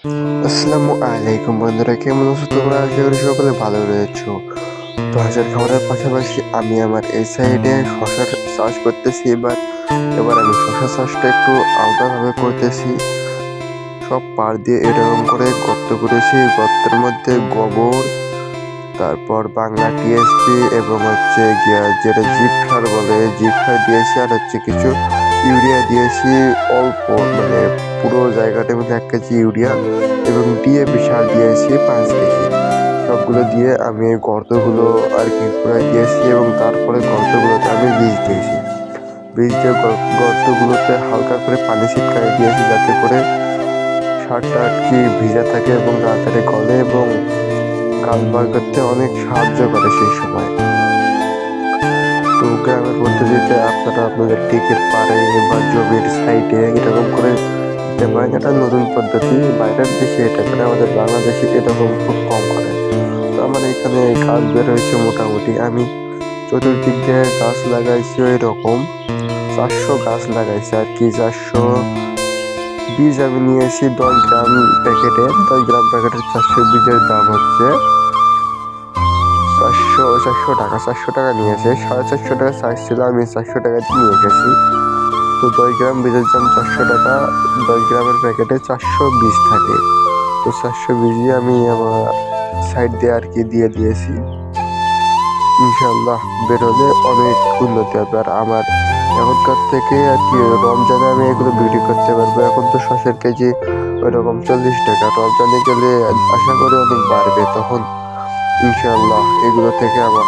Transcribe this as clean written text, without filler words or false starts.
আসসালামু আলাইকুম বন্ধুরা, কেমন আছো তোমরা? আশা করি সকলে ভালো রয়েছো। ভাজার খাবারের পাশাপাশি আমি আমার এই সাইডে শশার চাষ করতেছি। এবার আমি শশা চাষটা একটু আলাদাভাবে করতেছি। সব পাড় দিয়ে এরকম করে গর্ত করেছি, গর্তের মধ্যে গোবর, তারপর বাংলা টিএসপি এবং হচ্ছে গিয়া যেটা জিপ সার বলে, জিপ সার দিয়েছি, আর হচ্ছে কিছু ইউরিয়া দিয়েছি অল্প, মানে পুরো জায়গাটার মধ্যে 1 কেজি ইউরিয়া এবং ডিএপি সার দিয়েছি 5 কেজি। সবগুলো দিয়ে আমি এই গর্তগুলো আর কি ঘুরাই দিয়েছি এবং তারপরে গর্তগুলোতে আমি বীজ দিয়েছি। বীজ দিয়ে গর্তগুলোতে হালকা করে পানি ছিটকাই দিয়েছি, যাতে করে সারটা আর কি ভিজা থাকে এবং তাড়াতাড়ি গলে এবং কাজ বার করতে অনেক সাহায্য করে সেই সময়। তো গ্রামের পদ্ধতিতে আপনারা আপনাদের টিকের পাড়ে বা জমির সাইডে এরকম করে দিতে পারেন। এটা নতুন পদ্ধতি, বাইরের দেশে এটা করে, আমাদের বাংলাদেশে এরকম খুব কম করে। তো আমার এখানে গাছ বের হয়েছে মোটামুটি, আমি চতুর্দিক দিয়ে গাছ লাগাইছি ওই রকম 400 গাছ লাগাইছি আর কি। 400 বীজ আমি নিয়েছি 10 গ্রাম প্যাকেটে। 10 গ্রাম প্যাকেটের 400 বীজের দাম হচ্ছে 400 টাকা। 400 টাকা নিয়েছে, 450 টাকা সাইজ ছিল, আমি 400 টাকা দিয়ে নিয়ে গেছি। তো 10 গ্রাম বীজের দাম 400 টাকা। 10 গ্রামের প্যাকেটে 400 বীজ থাকে। তো 400 বীজই আমি আমার সাইড দিয়ে আর কি দিয়ে দিয়েছি। ইনশাল্লাহ বের হলে অনেক উন্নতি হবে। আর আমার এখনকার থেকে আর কি রমজানে আমি এগুলো বিক্রি করতে পারবো। এখন তো শসার কেজি ওইরকম 40 টাকা, রমজানে গেলে আশা করি অনেক বাড়বে তখন। ইনশাল্লাহ এগুলো থেকে আমার